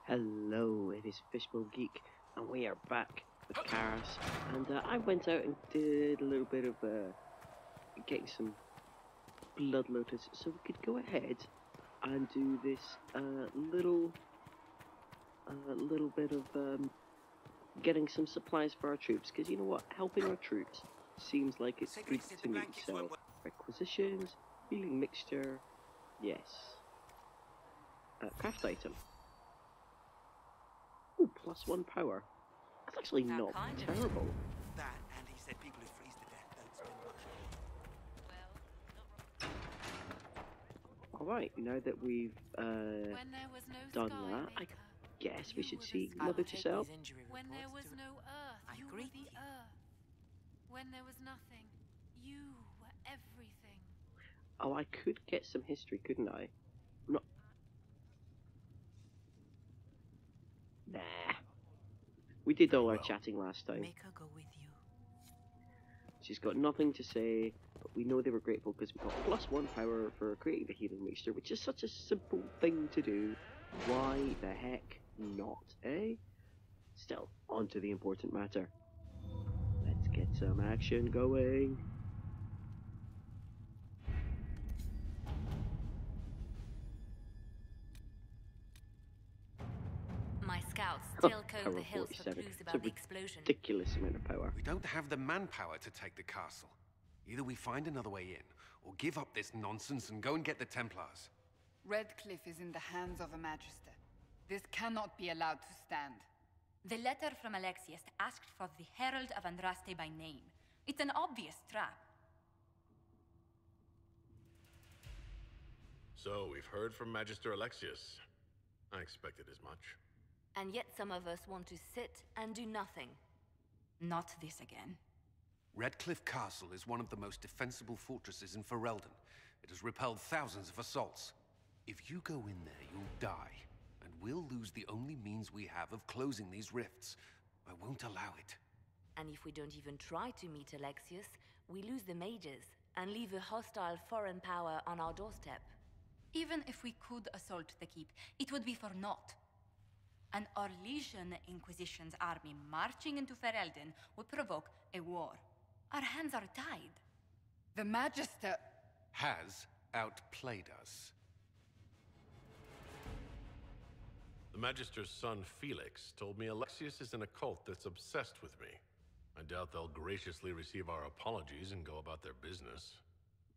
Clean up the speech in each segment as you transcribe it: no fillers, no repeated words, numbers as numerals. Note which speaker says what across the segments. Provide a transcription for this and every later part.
Speaker 1: Hello, it is fishbulbgeek, and we are back with Karas. And I went out and did a little bit of getting some blood lotus, so we could go ahead and do this little bit of getting some supplies for our troops. Because you know what, helping our troops seems like it's good to me. So requisitions, healing mixture, yes. Craft item. Ooh, +1 power. That's actually not terrible.
Speaker 2: That, and he said people who freeze to death don't spend much.
Speaker 1: Alright, now that we've done that, I guess we should see Mother to Sell.
Speaker 3: When there was no earth, you were the earth. When there was nothing, you were everything.
Speaker 1: Oh, I could get some history, couldn't I? No. Nah. We did all our chatting last time.
Speaker 2: Make her go with you.
Speaker 1: She's got nothing to say, but we know they were grateful because we got +1 power for creating the healing mixture, which is such a simple thing to do. Why the heck not, eh? Still, on to the important matter. Let's get some action going.
Speaker 4: My scouts still comb the hills for
Speaker 1: 47.
Speaker 4: clues about the explosion.
Speaker 1: Ridiculous amount of power.
Speaker 5: We don't have the manpower to take the castle. Either we find another way in, or give up this nonsense and go and get the Templars.
Speaker 6: Redcliffe is in the hands of a Magister. This cannot be allowed to stand.
Speaker 4: The letter from Alexius asked for the Herald of Andraste by name. It's an obvious trap.
Speaker 7: So, we've heard from Magister Alexius. I expected as much.
Speaker 4: And yet some of us want to sit and do nothing. Not this again.
Speaker 5: Redcliffe Castle is one of the most defensible fortresses in Ferelden. It has repelled thousands of assaults. If you go in there, you'll die. And we'll lose the only means we have of closing these rifts. I won't allow it.
Speaker 4: And if we don't even try to meet Alexius, we lose the mages and leave a hostile foreign power on our doorstep. Even if we could assault the keep, it would be for naught. An Orlesian Inquisition's army marching into Ferelden would provoke a war. Our hands are tied.
Speaker 6: The Magister
Speaker 5: has outplayed us.
Speaker 7: The Magister's son, Felix, told me Alexius is in a cult that's obsessed with me. I doubt they'll graciously receive our apologies and go about their business.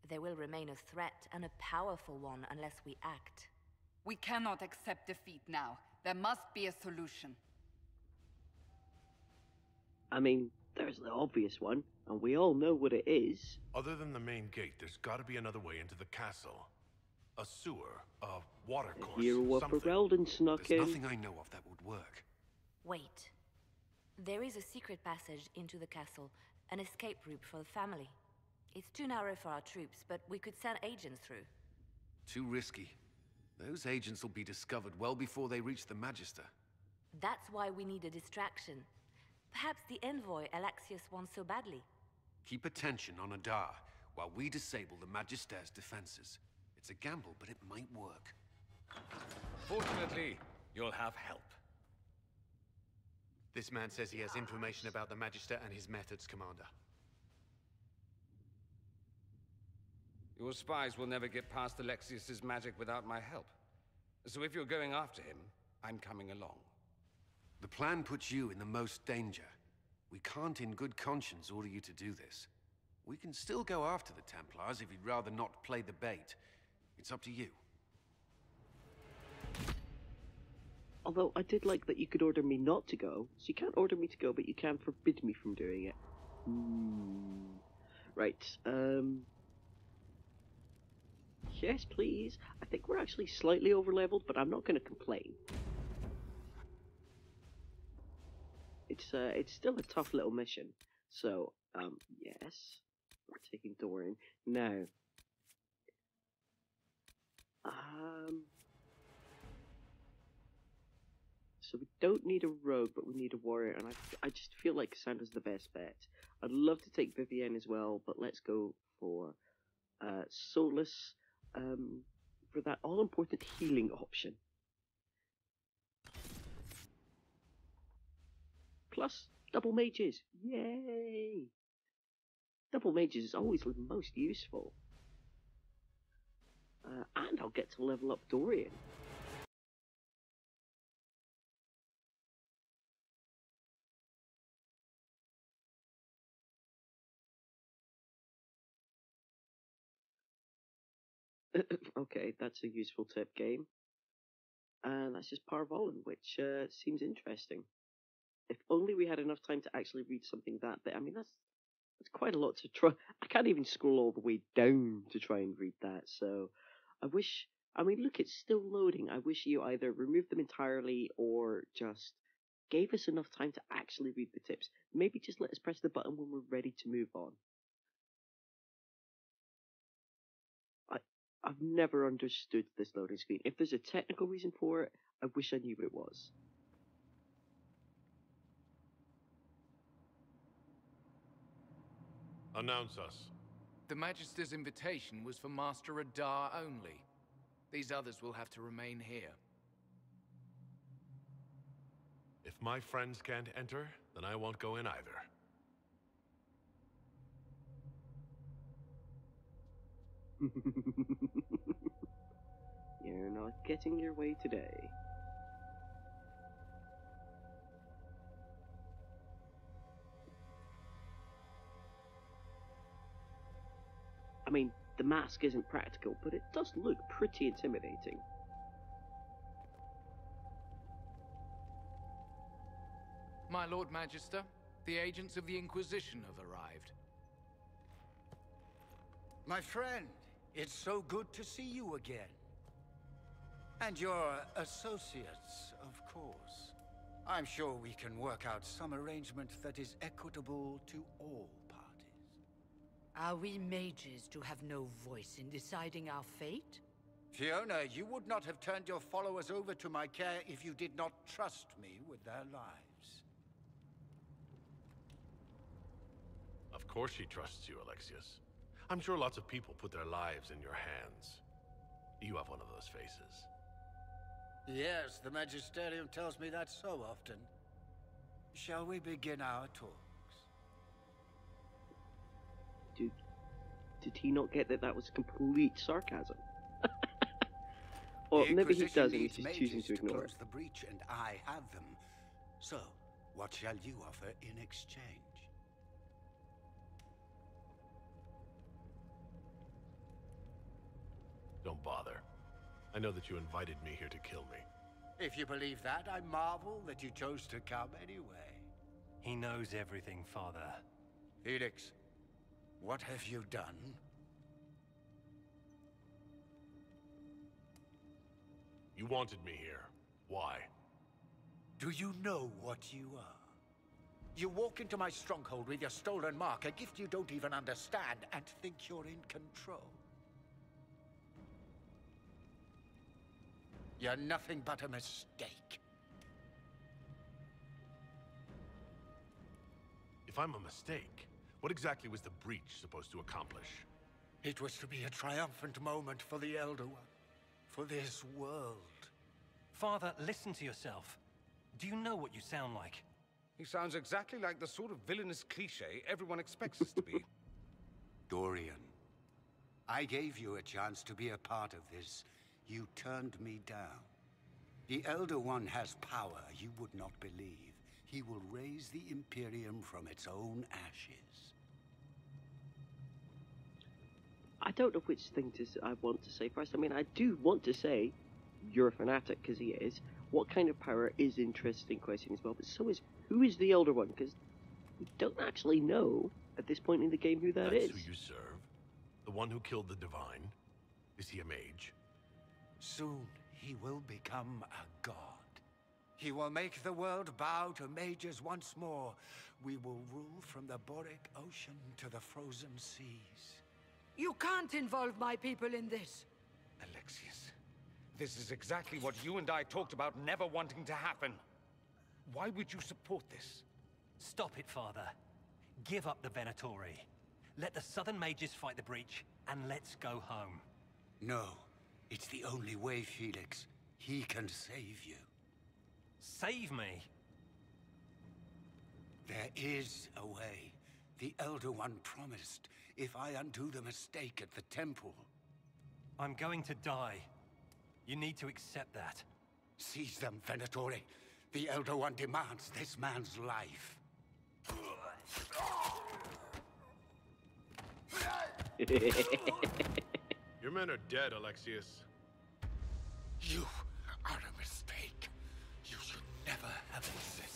Speaker 4: They will remain a threat, and a powerful one, unless we act.
Speaker 6: We cannot accept defeat now. There must be a solution.
Speaker 1: I mean, there's the obvious one, and we all know what it is.
Speaker 7: Other than the main gate, there's gotta be another way into the castle. A sewer, a water course,
Speaker 1: Hero of
Speaker 7: something.
Speaker 1: Ferelden snuck
Speaker 5: There's
Speaker 1: in.
Speaker 5: nothing I know of that would work.
Speaker 4: Wait. There is a secret passage into the castle, an escape route for the family. It's too narrow for our troops, but we could send agents through.
Speaker 5: Too risky. Those agents will be discovered well before they reach the Magister.
Speaker 4: That's why we need a distraction. Perhaps the envoy Alexius wants so badly.
Speaker 5: Keep attention on Adar, while we disable the Magister's defenses. It's a gamble, but it might work.
Speaker 8: Fortunately, you'll have help.
Speaker 2: This man says he has information about the Magister and his methods, Commander.
Speaker 8: Your spies will never get past Alexius's magic without my help. So if you're going after him, I'm coming along.
Speaker 5: The plan puts you in the most danger. We can't in good conscience order you to do this. We can still go after the Templars if you'd rather not play the bait. It's up to you.
Speaker 1: Although I did like that you could order me not to go. So you can't order me to go, but you can forbid me from doing it. Right, yes, please. I think we're actually slightly over-leveled, but I'm not going to complain. It's still a tough little mission. So, yes. We're taking Dorian. Now, so we don't need a rogue, but we need a warrior, and I just feel like Cassandra's the best bet. I'd love to take Vivienne as well, but let's go for Solus, for that all-important healing option. plus double mages. Yay! Double mages is always the most useful. And I'll get to level up Dorian. Okay, that's a useful tip, game. And that's just Parvolin, which seems interesting. If only we had enough time to actually read something that bit. I mean, that's quite a lot to try. I can't even scroll all the way down to try and read that. So I wish. I mean, look, it's still loading. I wish you either removed them entirely or just gave us enough time to actually read the tips. Maybe just let us press the button when we're ready to move on. I've never understood this loading screen. If there's a technical reason for it, I wish I knew what it was.
Speaker 7: Announce us.
Speaker 9: The Magister's invitation was for Master Adar only. These others will have to remain here.
Speaker 7: If my friends can't enter, then I won't go in either.
Speaker 1: You're not getting your way today. I mean, the mask isn't practical, but it does look pretty intimidating.
Speaker 9: My Lord Magister, the agents of the Inquisition have arrived.
Speaker 10: My friend, it's so good to see you again. And your associates, of course. I'm sure we can work out some arrangement that is equitable to all parties.
Speaker 11: Are we mages to have no voice in deciding our fate?
Speaker 10: Fiona, you would not have turned your followers over to my care if you did not trust me with their lives.
Speaker 7: Of course she trusts you, Alexius. I'm sure lots of people put their lives in your hands. You have one of those faces.
Speaker 10: Yes, the Magisterium tells me that so often. Shall we begin our talks?
Speaker 1: Did he not get that was complete sarcasm? Or
Speaker 10: The
Speaker 1: maybe he
Speaker 10: Inquisition
Speaker 1: does and he's
Speaker 10: needs
Speaker 1: just choosing
Speaker 10: mages
Speaker 1: to ignore
Speaker 10: close
Speaker 1: it.
Speaker 10: the breach, and I have them. So, what shall you offer in exchange?
Speaker 7: Don't bother. I know that you invited me here to kill me.
Speaker 10: If you believe that, I marvel that you chose to come anyway.
Speaker 12: He knows everything, Father.
Speaker 10: Felix, what have you done?
Speaker 7: You wanted me here. Why?
Speaker 10: Do you know what you are? You walk into my stronghold with your stolen mark, a gift you don't even understand, and think you're in control. You're nothing but a mistake.
Speaker 7: If I'm a mistake, what exactly was the breach supposed to accomplish?
Speaker 10: It was to be a triumphant moment for the Elder One. For this world.
Speaker 12: Father, listen to yourself. Do you know what you sound like?
Speaker 8: He sounds exactly like the sort of villainous cliché everyone expects us to be.
Speaker 10: Dorian, I gave you a chance to be a part of this. You turned me down. The Elder One has power you would not believe. He will raise the Imperium from its own ashes.
Speaker 1: I don't know which thing I want to say first. I mean, I do want to say you're a fanatic, because he is. What kind of power is interesting question as well, but so is who is the Elder One, because we don't actually know at this point in the game who that is.
Speaker 7: That's who you serve? The one who killed the Divine? Is he a mage?
Speaker 10: Soon he will become a god. He will make the world bow to mages once more. We will rule from the Boric Ocean to the frozen seas.
Speaker 11: You can't involve my people in this.
Speaker 8: Alexius, this is exactly what you and I talked about never wanting to happen. Why would you support this?
Speaker 12: Stop it, Father. Give up the venatori. Let the Southern mages fight the breach, and let's go home.
Speaker 10: No, it's the only way, Felix. He can save you.
Speaker 12: Save me?
Speaker 10: There is a way. The Elder One promised if I undo the mistake at the temple.
Speaker 12: I'm going to die. You need to accept that.
Speaker 10: Seize them, venatori. The Elder One demands this man's life.
Speaker 7: Your men are dead, Alexius.
Speaker 10: You are a mistake. You should never have existed.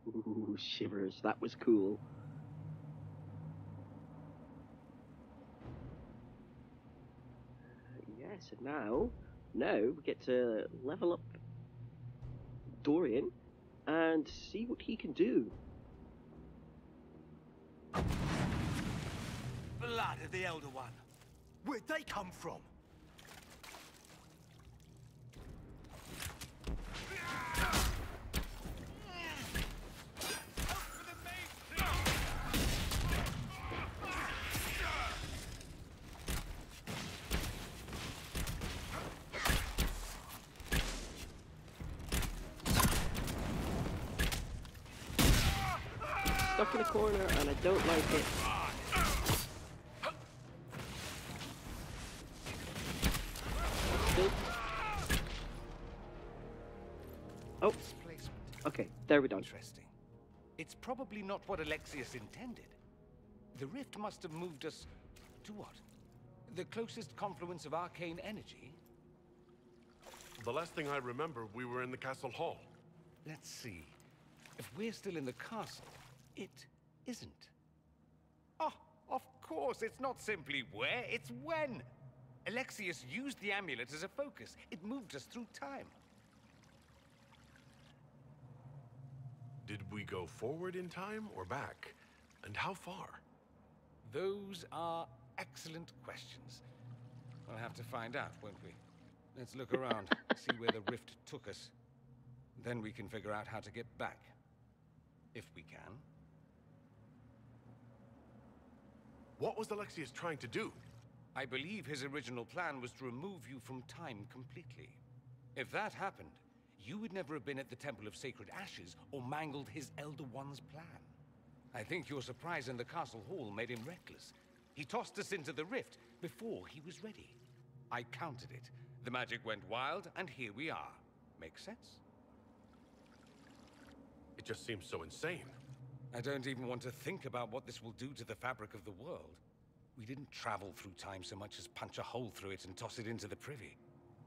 Speaker 1: Ooh, shivers. That was cool. Yes, and now we get to level up Dorian and see what he can do.
Speaker 12: Blood of the Elder One. Where'd they come from?
Speaker 1: Stuck in a corner and I don't like it. Oh, okay, there we go.
Speaker 8: Interesting. It's probably not what Alexius intended. The rift must have moved us to what? The closest confluence of arcane energy?
Speaker 7: The last thing I remember, we were in the castle hall.
Speaker 8: Let's see. If we're still in the castle, it isn't. Oh, of course, it's not simply where, it's when. Alexius used the amulet as a focus. It moved us through time.
Speaker 7: Did we go forward in time or back? And how far?
Speaker 8: Those are excellent questions. We'll have to find out, won't we? Let's look around, see where the rift took us. Then we can figure out how to get back. If we can.
Speaker 7: What was Alexius trying to do?
Speaker 8: I believe his original plan was to remove you from time completely. If that happened, you would never have been at the Temple of Sacred Ashes or mangled his Elder One's plan. I think your surprise in the castle hall made him reckless. He tossed us into the rift before he was ready. I countered it. The magic went wild, and here we are. Make sense?
Speaker 7: It just seems so insane.
Speaker 8: I don't even want to think about what this will do to the fabric of the world. We didn't travel through time so much as punch a hole through it and toss it into the privy.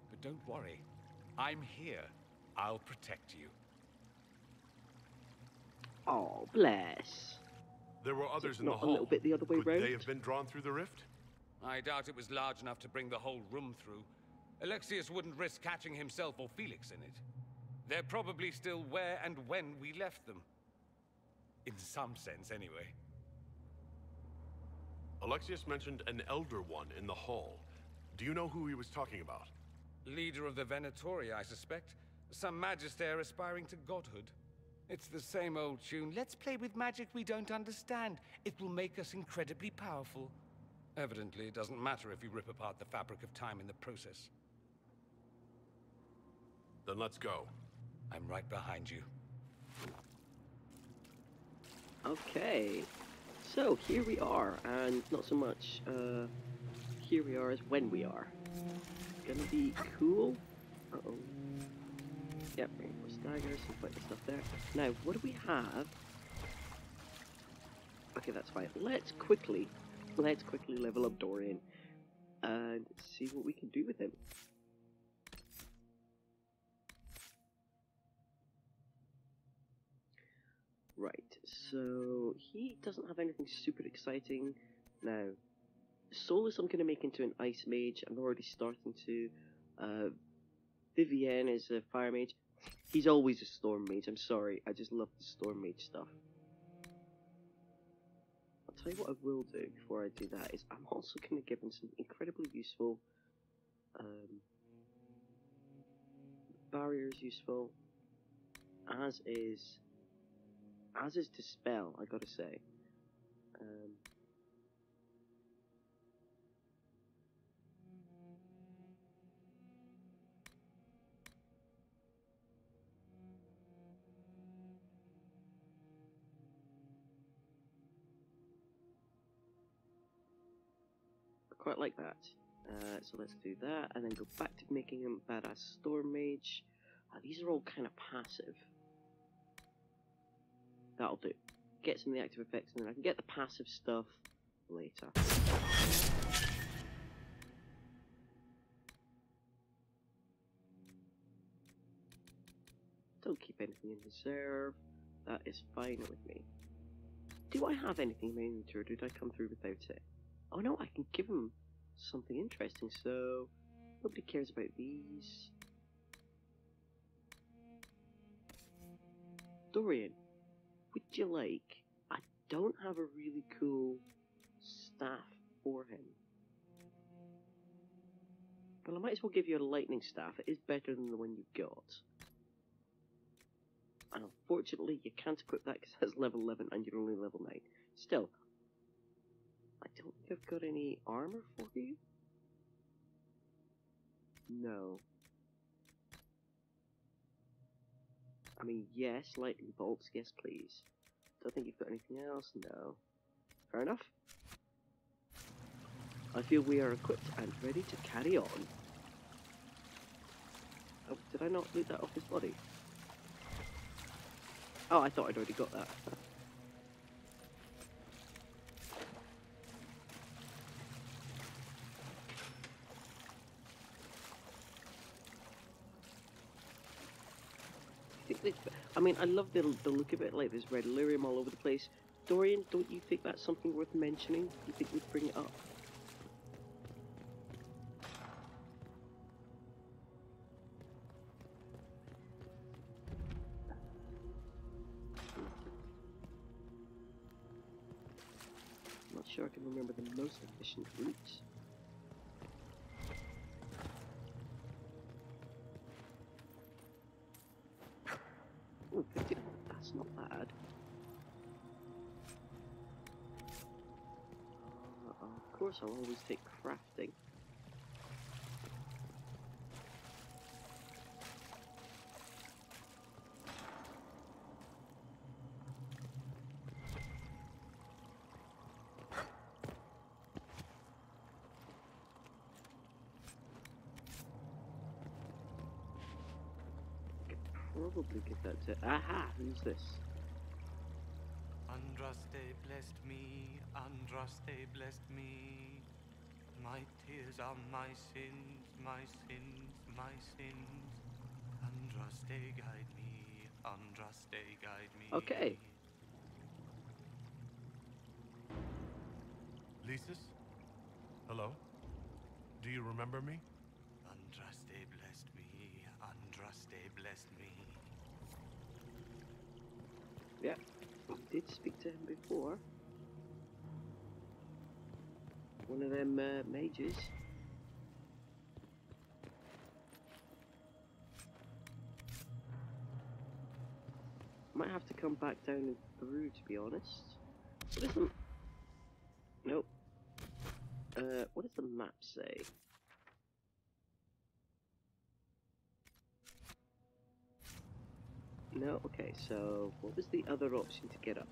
Speaker 8: But don't worry. I'm here. I'll protect you.
Speaker 1: Oh, bless.
Speaker 7: There were others in
Speaker 1: not
Speaker 7: the
Speaker 1: a
Speaker 7: hall.
Speaker 1: little bit the other way
Speaker 7: Could
Speaker 1: round?
Speaker 7: they have been drawn through the rift?
Speaker 8: I doubt it was large enough to bring the whole room through. Alexius wouldn't risk catching himself or Felix in it. They're probably still where and when we left them. In some sense, anyway.
Speaker 7: Alexius mentioned an Elder One in the hall. Do you know who he was talking about?
Speaker 8: Leader of the Venatori, I suspect. Some magister aspiring to godhood. It's the same old tune. Let's play with magic we don't understand. It will make us incredibly powerful. Evidently, it doesn't matter if we rip apart the fabric of time in the process.
Speaker 7: Then let's go.
Speaker 8: I'm right behind you.
Speaker 1: Okay, so here we are, and not so much here we are as when we are. Gonna be cool. Uh-oh. Yep, reinforced daggers, some fighting stuff there. Now, what do we have? Okay, that's fine. Let's quickly level up Dorian and see what we can do with him. Right, so he doesn't have anything super exciting. Now, Solus I'm going to make into an ice mage. I'm already starting to. Vivienne is a fire mage. He's always a storm mage, I'm sorry. I just love the storm mage stuff. I'll tell you what I will do before I do that is I'm also going to give him some incredibly useful barriers useful, as is Dispel, I gotta say. quite like that. So let's do that, and then go back to making him badass storm mage. These are all kind of passive. That'll do. Get some of the active effects, and then I can get the passive stuff later. Don't keep anything in reserve. That is fine with me. Do I have anything in my inventory, or did I come through without it? Oh no, I can give him something interesting, so nobody cares about these. Dorian, would you like? I don't have a really cool staff for him. Well, I might as well give you a lightning staff. It is better than the one you got. And unfortunately, you can't equip that because that's level 11 and you're only level 9. Still, I don't think I've got any armor for you. No. I mean, yes, lightning bolts, yes please. Don't think you've got anything else? No. Fair enough. I feel we are equipped and ready to carry on. Oh, did I not loot that off his body? Oh, I thought I'd already got that. I mean, I love the look of it, like there's red lyrium all over the place. Dorian, don't you think that's something worth mentioning? Do you think we'd bring it up? I'm not sure I can remember the most efficient route. Oh, 50, that's not bad. Of course, I'll always take crafting. Probably get that to... Aha! Who's this?
Speaker 13: Andraste blessed me, Andraste blessed me. My tears are my sins, my sins, my sins. Andraste guide me, Andraste guide me.
Speaker 1: Okay.
Speaker 7: Lysis? Hello? Do you remember me?
Speaker 13: Andraste blessed me, Andraste blessed me.
Speaker 1: Yep, I did speak to him before. One of them mages. Might have to come back down and through, to be honest. What does the... Nope. What does the map say? No, okay, so what was the other option to get up?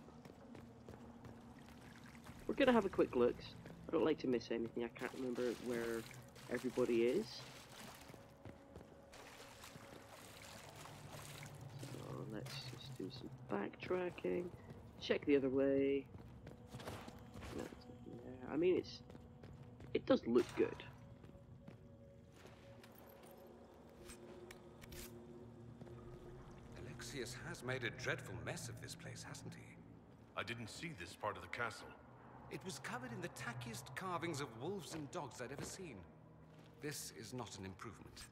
Speaker 1: We're gonna have a quick look. I don't like to miss anything. I can't remember where everybody is. So let's just do some backtracking. Check the other way. No, there's nothing there. I mean, it does look good.
Speaker 8: Alexius has made a dreadful mess of this place, hasn't he?
Speaker 7: I didn't see this part of the castle.
Speaker 8: It was covered in the tackiest carvings of wolves and dogs I'd ever seen. This is not an improvement.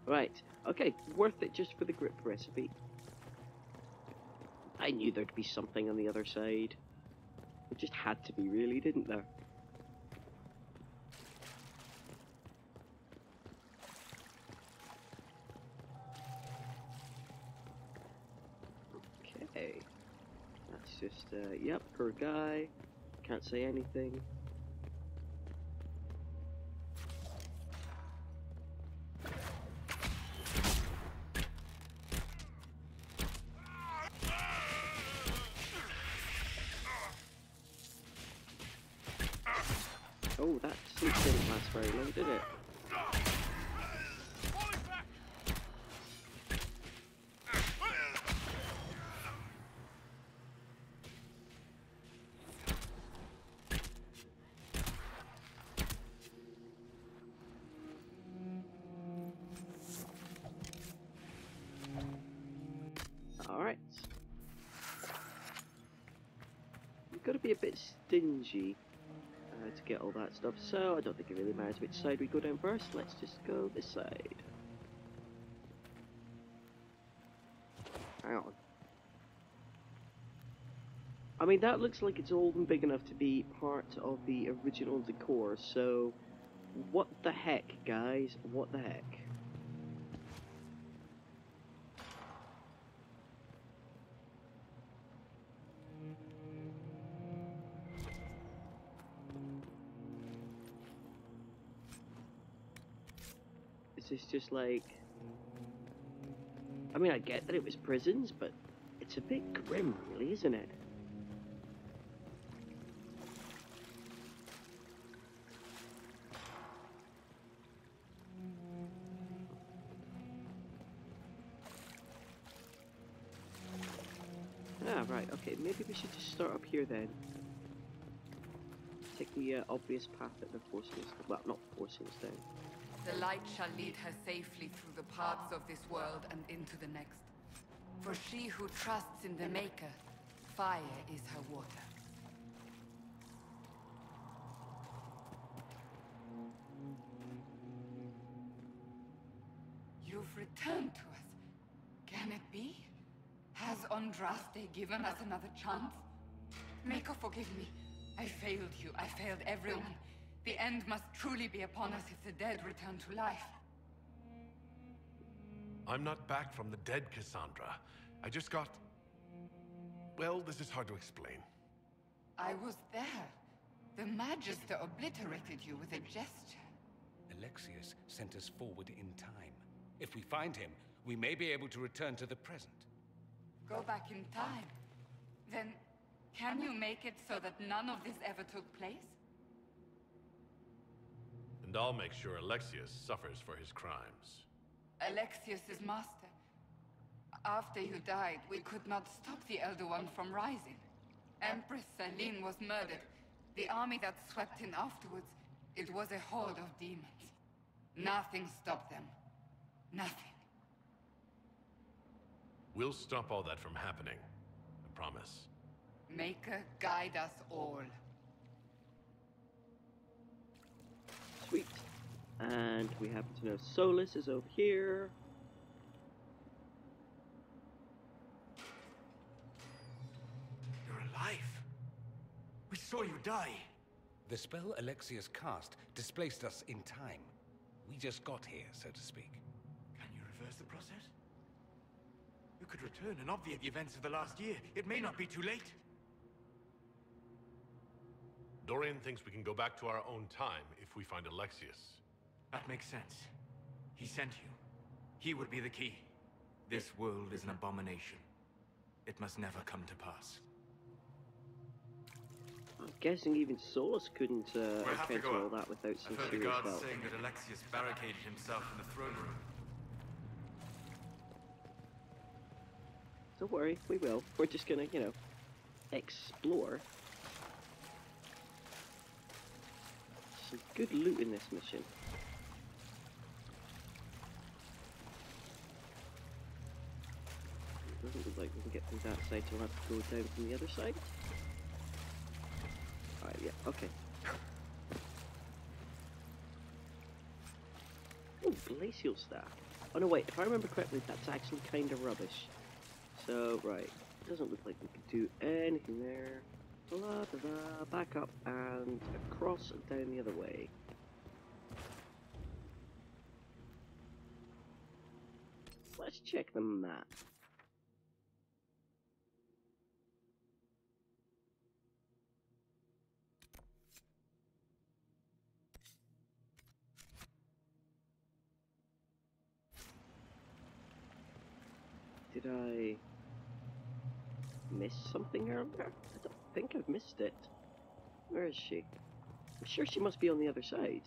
Speaker 1: Right, okay, worth it just for the grip recipe. I knew there'd be something on the other side. It just had to be, really, didn't there? Okay. That's just, yep, per guy. Can't say anything. Oh, that sleep didn't last very long, did it? Alright. You've got to be a bit stingy to get all that stuff, so I don't think it really matters which side we go down first. Let's just go this side. Hang on. I mean, that looks like it's old and big enough to be part of the original decor, so what the heck, guys? What the heck? Is this just like... I mean, I get that it was prisons, but it's a bit grim, really, isn't it? Ah, right, okay, maybe we should just start up here then. Take the obvious path that they're forcing us, well, not forcing us down.
Speaker 6: The light shall lead her safely through the paths of this world and into the next. For she who trusts in the Maker, fire is her water. You've returned to us. Can it be? Has Andraste given us another chance? Maker, forgive me. I failed you. I failed everyone. The end must truly be upon us if the dead return to life.
Speaker 7: I'm not back from the dead, Cassandra. I just got... Well, this is hard to explain.
Speaker 6: I was there. The Magister obliterated you with a gesture.
Speaker 8: Alexius sent us forward in time. If we find him, we may be able to return to the present.
Speaker 6: Go back in time? Then, can you make it so that none of this ever took place?
Speaker 7: And I'll make sure Alexius suffers for his crimes.
Speaker 6: Alexius is master. After you died, we could not stop the Elder One from rising. Empress Celine was murdered. The army that swept in afterwards, it was a horde of demons. Nothing stopped them. Nothing.
Speaker 7: We'll stop all that from happening. I promise.
Speaker 6: Maker, guide us all.
Speaker 1: Sweet. And we happen to know Solus is over here.
Speaker 14: You're alive. We saw you die.
Speaker 8: The spell Alexius cast displaced us in time. We just got here, so to speak.
Speaker 14: Can you reverse the process? You could return and obviate the events of the last year. It may not be too late.
Speaker 7: Dorian thinks we can go back to our own time if we find Alexius.
Speaker 14: That makes sense. He sent you. He would be the key. This world is an abomination. It must never come to pass.
Speaker 1: I'm guessing even Solus couldn't account for all that without some
Speaker 15: I've heard the
Speaker 1: serious
Speaker 15: guards
Speaker 1: help.
Speaker 15: saying that Alexius barricaded himself in the throne room.
Speaker 1: Don't worry, we will. We're just gonna, you know, explore. Some good loot in this mission. It doesn't look like we can get through that side, so we'll have to go down from the other side. Alright, yeah, okay. Oh, glacial staff. Oh no, wait, if I remember correctly, that's actually kind of rubbish. So, right, doesn't look like we could do anything there. Blah, blah, blah, back up and across and down the other way. Let's check the map. Did I miss something earlier? I don't think I've missed it. Where is she? I'm sure she must be on the other side.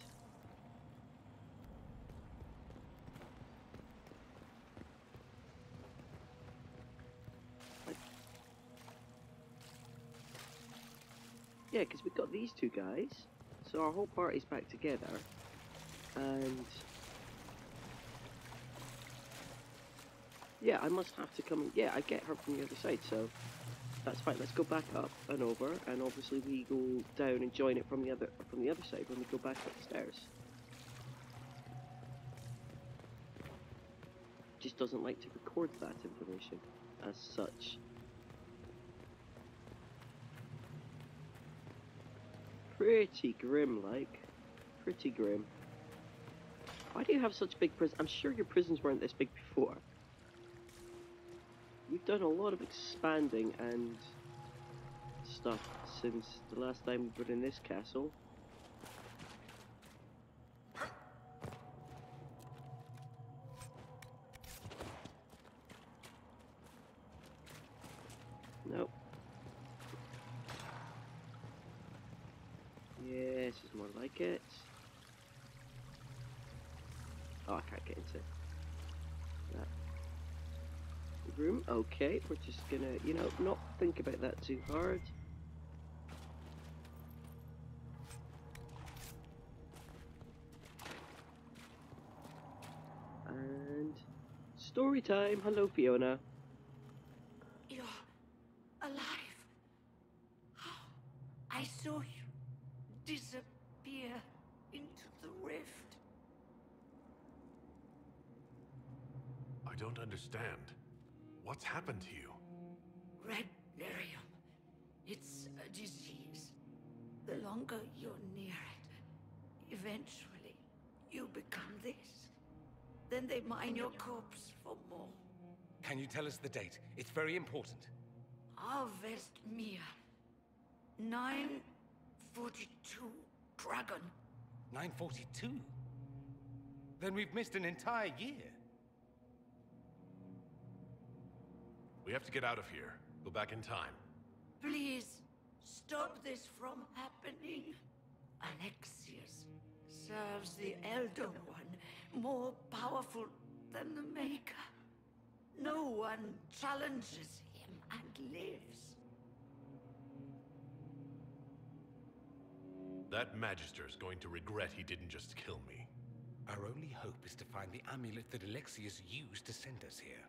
Speaker 1: Yeah, because we've got these two guys, so our whole party's back together, and yeah, I must have to come. Yeah, I get her from the other side, so that's fine. Let's go back up and over, and obviously we go down and join it from the other side when we go back up the stairs. Just doesn't like to record that information as such. Pretty grim, like. Pretty grim. Why do you have such big prisons? I'm sure your prisons weren't this big before. You've done a lot of expanding and stuff since the last time we were in this castle. Nope. Yeah, this is more like it. Oh, I can't get into that room. Okay, we're just gonna, you know, not think about that too hard. And story time. Hello, Fiona.
Speaker 11: You're alive. I saw you disappear into the rift.
Speaker 7: I don't understand. What's happened to you?
Speaker 11: Red lyrium. It's a disease. The longer you're near it, eventually you become this. Then they mine your corpse for more.
Speaker 8: Can you tell us the date? It's very important.
Speaker 11: Harvest Mia. 942 Dragon.
Speaker 8: 942? Then we've missed an entire year.
Speaker 7: We have to get out of here. Go back in time.
Speaker 11: Please, stop this from happening. Alexius serves the Elder One, more powerful than the Maker. No one challenges him and lives.
Speaker 7: That Magister is going to regret he didn't just kill me.
Speaker 8: Our only hope is to find the amulet that Alexius used to send us here.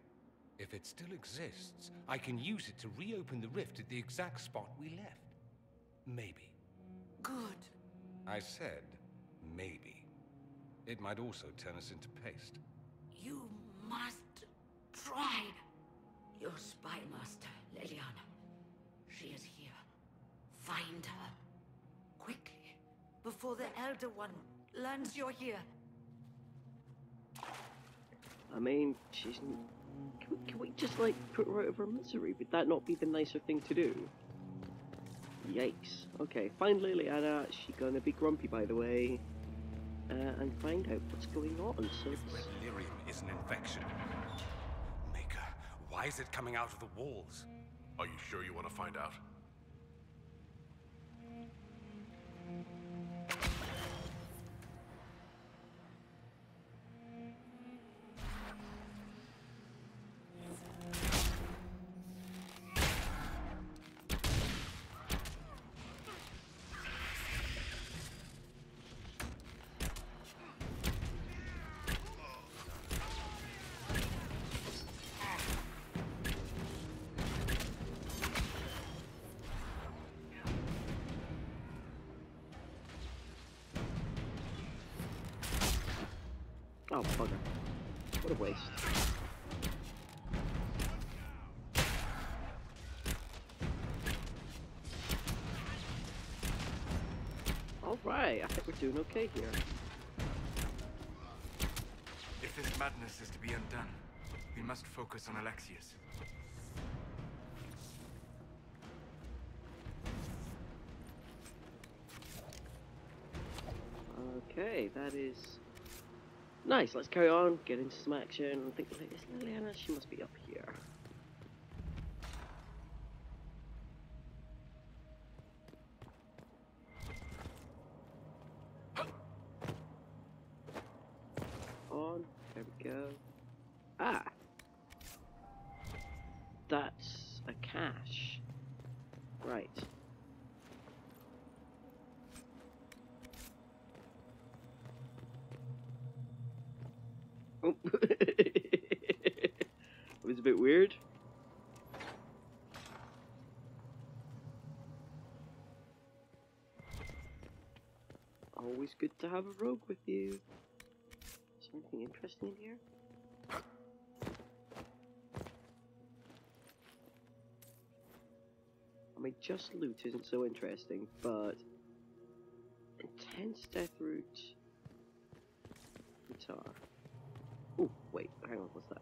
Speaker 8: If it still exists, I can use it to reopen the rift at the exact spot we left. Maybe.
Speaker 11: Good.
Speaker 8: I said, maybe. It might also turn us into paste.
Speaker 11: You must try. Your spy master, Leliana. She is here. Find her. Quickly, before the Elder One learns you're here.
Speaker 1: I mean, she's... Can we just, like, put her out of her misery? Would that not be the nicer thing to do? Yikes. Okay, find Liliana. She's gonna be grumpy, by the way. And find out what's going on. So
Speaker 8: if red lyrium is an infection, Maker, why is it coming out of the walls?
Speaker 7: Are you sure you want to find out?
Speaker 1: Oh, bugger. What a waste. Alright, I think we're doing okay here.
Speaker 15: If this madness is to be undone, we must focus on Alexius.
Speaker 1: Okay, that is... nice, let's carry on, get into some action. I think, is Liliana? She must be up here. That's a cache. Right. Oh. It was a bit weird. Always good to have a rogue with you. Is there anything interesting in here? I mean, just loot isn't so interesting, but intense death route guitar. Oh, wait, hang on, what's that?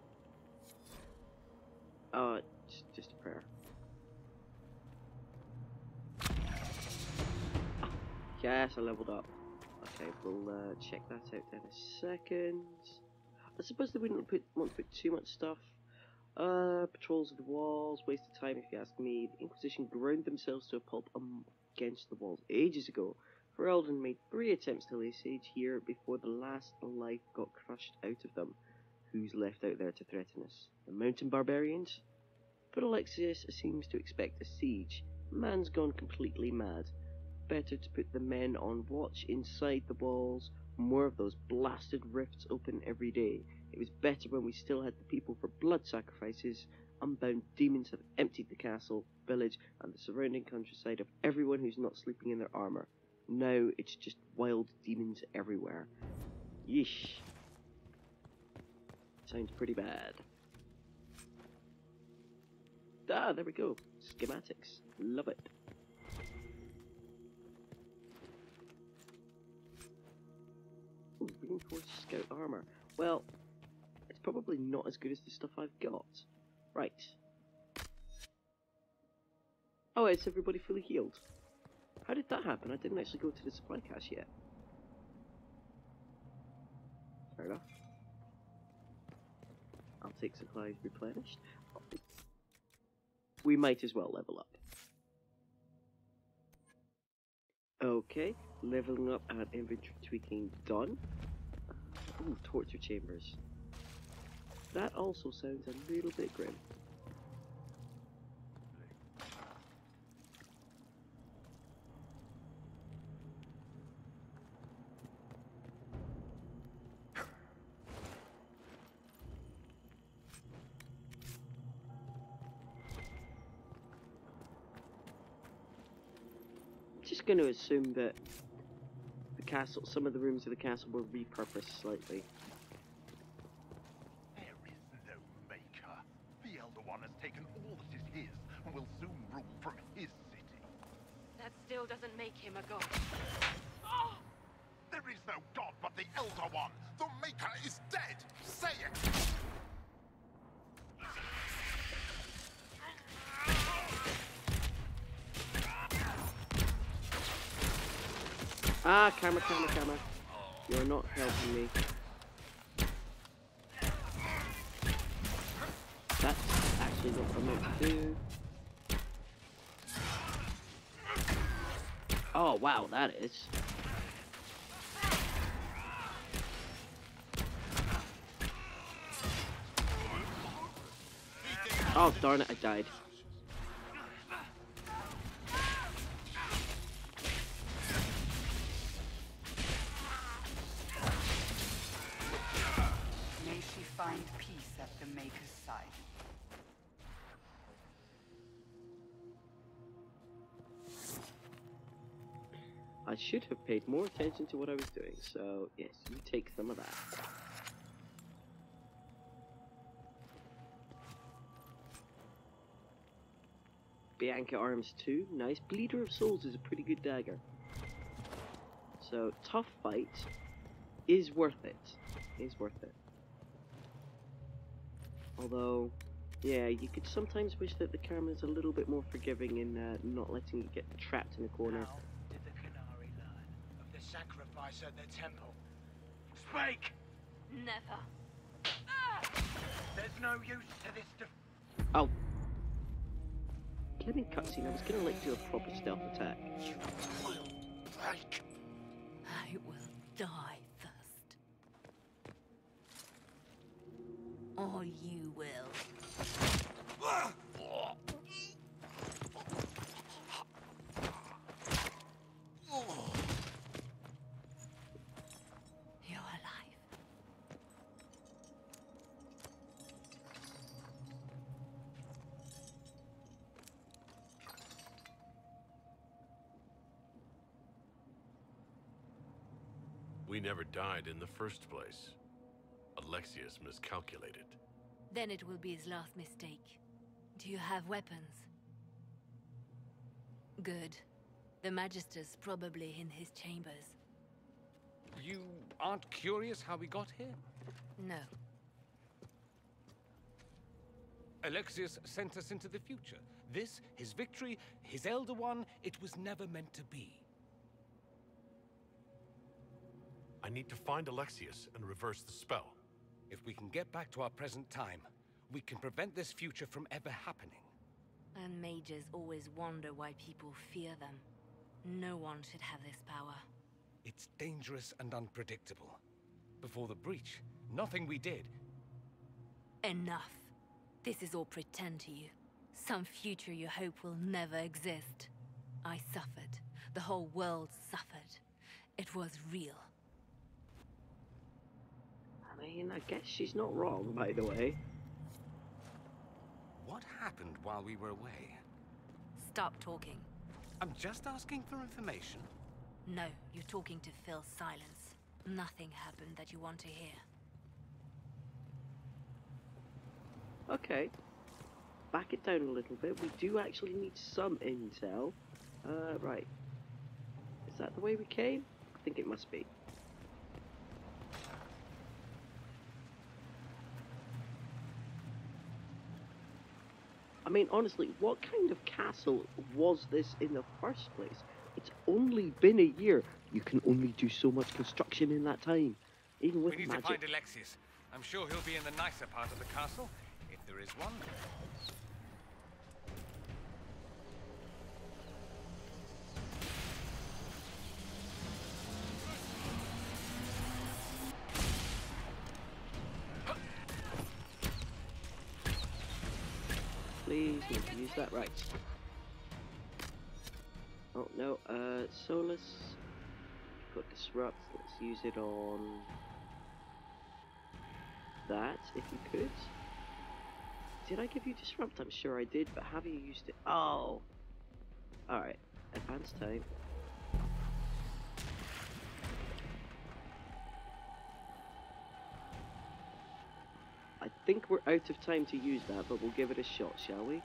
Speaker 1: Just a prayer. Ah, yes, I leveled up. Okay, we'll check that out in a second. I suppose they wouldn't want to put too much stuff. Patrols of the walls, waste of time if you ask me. The Inquisition ground themselves to a pulp against the walls ages ago. Ferelden made 3 attempts to lay siege here before the last life got crushed out of them. Who's left out there to threaten us? The mountain barbarians? But Alexius seems to expect a siege. Man's gone completely mad. Better to put the men on watch inside the walls. More of those blasted rifts open every day. It was better when we still had the people for blood sacrifices. Unbound demons have emptied the castle, village, and the surrounding countryside of everyone who's not sleeping in their armor. Now it's just wild demons everywhere. Yeesh. Sounds pretty bad. Ah, there we go. Schematics. Love it. Ooh, reinforced scout armor. Well, it's probably not as good as the stuff I've got. Right. Oh, is everybody fully healed? How did that happen? I didn't actually go to the supply cache yet. Fair enough. I'll take supplies replenished. We might as well level up. Okay, leveling up and inventory tweaking done. Ooh, torture chambers. That also sounds a little bit grim. Just going to assume that the castle, some of the rooms of the castle were repurposed slightly.
Speaker 16: There is no maker. The Elder One has taken all that is his and will soon rule from his city.
Speaker 11: That still doesn't make him a god.
Speaker 16: There is no god but the Elder One. The Maker is dead. Say it.
Speaker 1: Ah, camera. You're not helping me. That's actually not what I meant to do. Oh, wow, that is. Oh, darn it, I died.
Speaker 6: Find peace at the Maker's side.
Speaker 1: I should have paid more attention to what I was doing, so yes, you take some of that. Bianca Arms 2, nice. Bleeder of Souls is a pretty good dagger. So, tough fight is worth it. Although, yeah, you could sometimes wish that the camera's a little bit more forgiving in not letting you get trapped in a corner.
Speaker 17: How did the Canary learn of the sacrifice at the temple? Speak!
Speaker 11: Never.
Speaker 17: There's no use to this
Speaker 1: Oh. Let me cutscene, I was gonna like do a proper stealth attack.
Speaker 17: You will break.
Speaker 4: I will die first. Or you will.
Speaker 7: We never died in the first place. Alexius miscalculated.
Speaker 4: Then it will be his last mistake. Do you have weapons? Good. The Magister's probably in his chambers.
Speaker 8: You aren't curious how we got here?
Speaker 4: No.
Speaker 8: Alexius sent us into the future. This, his victory, his Elder One, it was never meant to be.
Speaker 7: I need to find Alexius and reverse the spell.
Speaker 8: If we can get back to our present time, we can prevent this future from ever happening.
Speaker 4: And mages always wonder why people fear them. No one should have this power.
Speaker 8: It's dangerous and unpredictable. Before the breach, nothing we did.
Speaker 4: Enough. This is all pretend to you. Some future you hope will never exist. I suffered. The whole world suffered. It was real.
Speaker 1: I mean, I guess she's not wrong, by the way.
Speaker 8: What happened while we were away?
Speaker 4: Stop talking.
Speaker 8: I'm just asking for information.
Speaker 4: No, you're talking to fill silence. Nothing happened that you want to hear.
Speaker 1: Okay. Back it down a little bit. We do actually need some intel. Right. Is that the way we came? I think it must be. I mean, honestly, what kind of castle was this in the first place? It's only been a year. You can only do so much construction in that time, even with
Speaker 8: magic. We need to find Alexius. I'm sure he'll be in the nicer part of the castle, if there is one.
Speaker 1: Please, need to use that right. Oh no, Solus. Got disrupt. Let's use it on that, if you could. Did I give you disrupt? I'm sure I did, but have you used it? Oh! Alright, advance time. I think we're out of time to use that, but we'll give it a shot, shall we?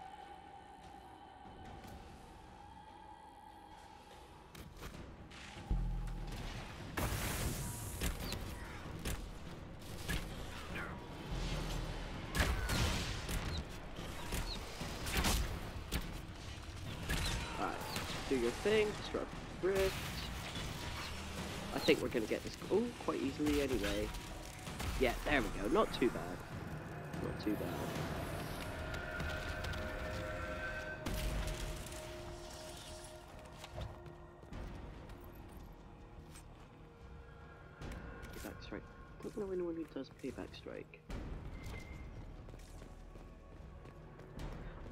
Speaker 1: Alright, do your thing, disrupt rift. I think we're gonna get this quite easily anyway. Yeah, there we go, not too bad. Not too bad. Payback strike. I don't know anyone who does payback strike.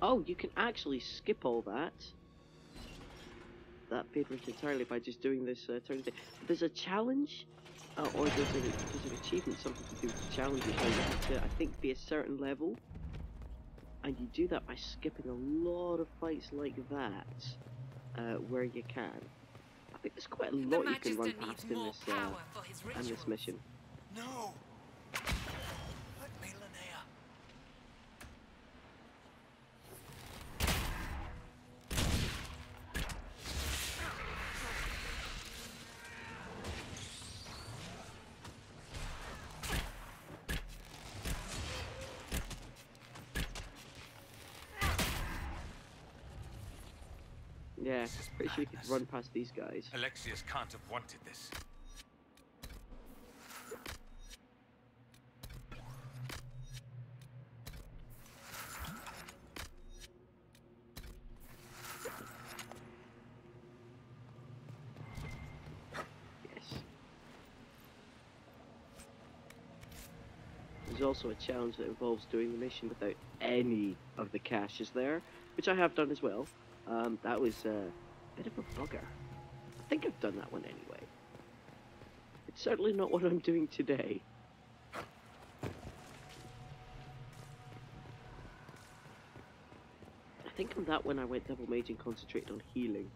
Speaker 1: Oh, you can actually skip all that. That favorite entirely by just doing this turn. There's a challenge. Or there's an achievement, something to do with the challenges where you have to, I think, be a certain level. And you do that by skipping a lot of fights like that, where you can. I think there's quite a lot you can run past in this mission.
Speaker 17: No! Let me, Linnea.
Speaker 1: Yeah, pretty sure you could run past these guys.
Speaker 8: Alexius can't have wanted this.
Speaker 1: Yes. There's also a challenge that involves doing the mission without any of the caches there, which I have done as well. That was a bit of a bugger. I think I've done that one anyway. It's certainly not what I'm doing today. I think on that one I went double mage and concentrated on healing.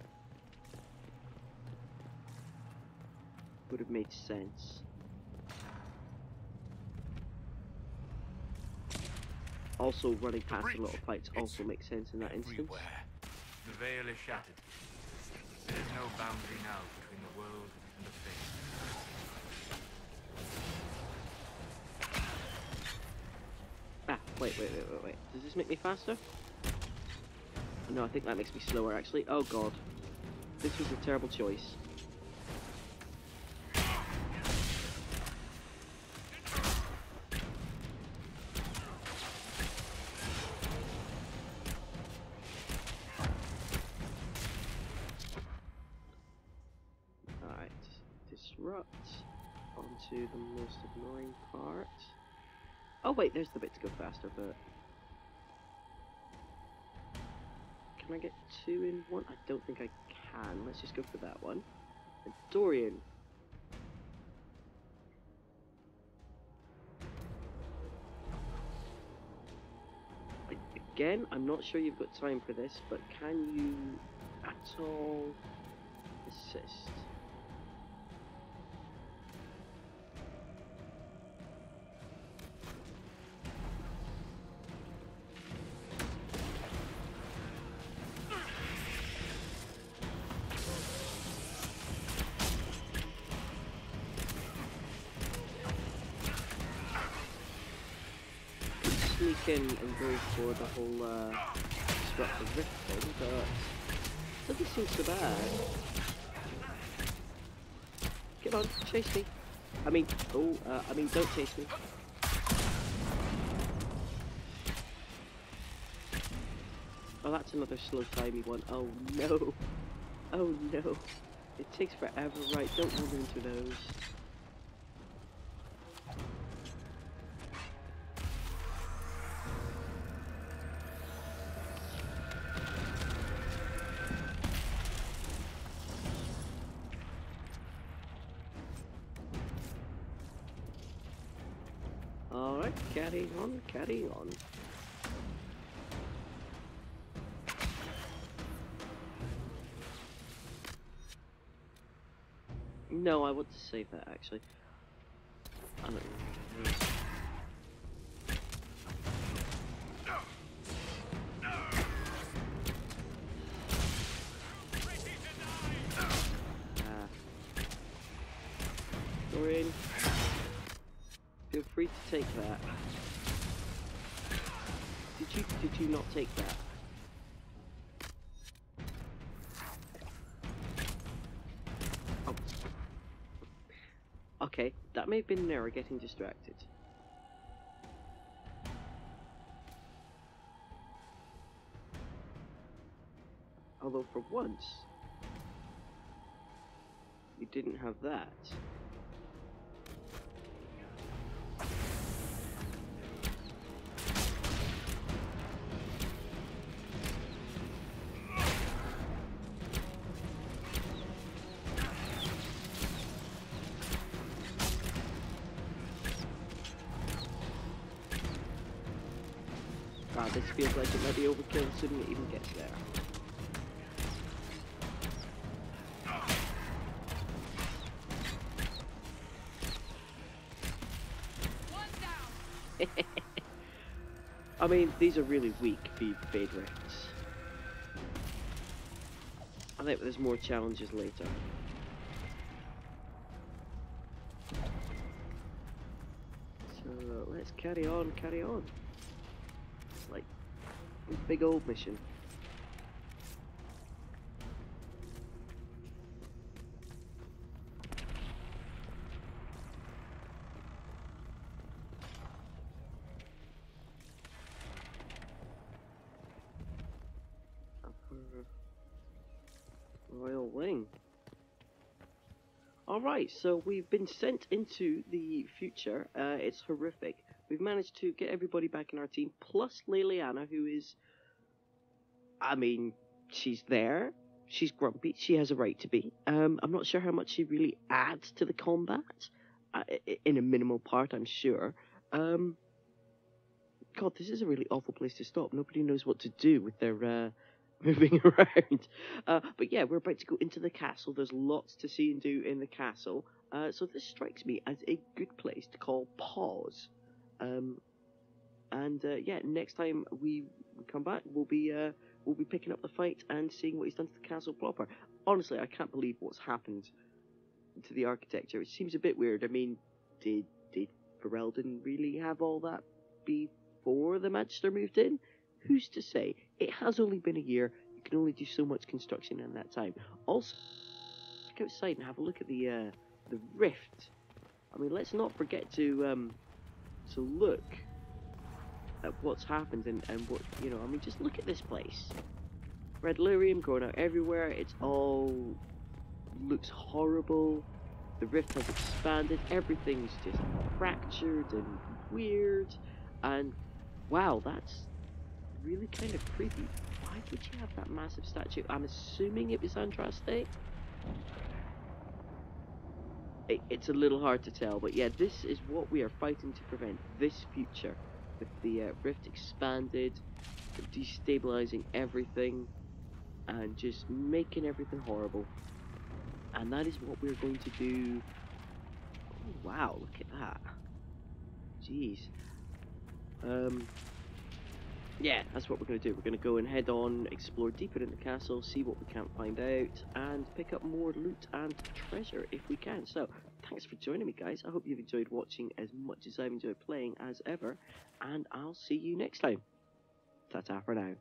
Speaker 1: would have made sense. Also, running past a lot of fights also makes sense in that instance.
Speaker 14: The veil is shattered. There is no boundary now between the world and the fate.
Speaker 1: Ah, wait. Does this make me faster? No, I think that makes me slower, actually. Oh god. This was a terrible choice. Alright. Disrupt onto the most annoying part. Oh wait, there's the bit to go faster, but... Can I get 2 in 1? I don't think I can. Let's just go for that one. And Dorian. Again, I'm not sure you've got time for this, but can you at all assist? Sneak in and go for the whole disruptive rift thing, but doesn't seem so bad. Get on, chase me. I mean, don't chase me. Oh, that's another slow-timey one. Oh no. Oh no. It takes forever, right? Don't run into those. Alright, carrying on, carrying on. No, I want to save that actually. I don't know. Dorian, feel free to take that. Did you not take that? Oh. Okay, that may have been an error getting distracted. Although for once, you didn't have that. This feels like it might be overkill as soon as it even gets there. I mean, these are really weak fade rifts. I think there's more challenges later. So let's carry on, carry on. Like a big old mission. Royal Wing. Alright, so we've been sent into the future. It's horrific. We've managed to get everybody back in our team, plus Liliana, who is... I mean, she's there. She's grumpy. She has a right to be. I'm not sure how much she really adds to the combat. In a minimal part, I'm sure. God, this is a really awful place to stop. Nobody knows what to do with their... moving around. But yeah, we're about to go into the castle. There's lots to see and do in the castle. So this strikes me as a good place to call pause. Yeah, next time we come back, we'll be picking up the fight and seeing what he's done to the castle proper. Honestly, I can't believe what's happened to the architecture. It seems a bit weird. I mean, did Ferelden really have all that before the Magister moved in? Who's to say? It has only been a year. You can only do so much construction in that time. Also, look outside and have a look at the rift. I mean, let's not forget to look at what's happened and what, you know, I mean, just look at this place. Red lyrium growing out everywhere. It's all looks horrible. The rift has expanded. Everything's just fractured and weird. And wow, that's really kind of creepy. Why would you have that massive statue? I'm assuming it was Andraste. It's a little hard to tell, but yeah, this is what we are fighting to prevent. This future, with the rift expanded, destabilizing everything, and just making everything horrible. And that is what we're going to do. Oh, wow, look at that. Jeez. Yeah, that's what we're going to do. We're going to go and head on, explore deeper in the castle, see what we can't find out, and pick up more loot and treasure if we can. So, thanks for joining me, guys. I hope you've enjoyed watching as much as I've enjoyed playing as ever, and I'll see you next time. Ta-ta for now.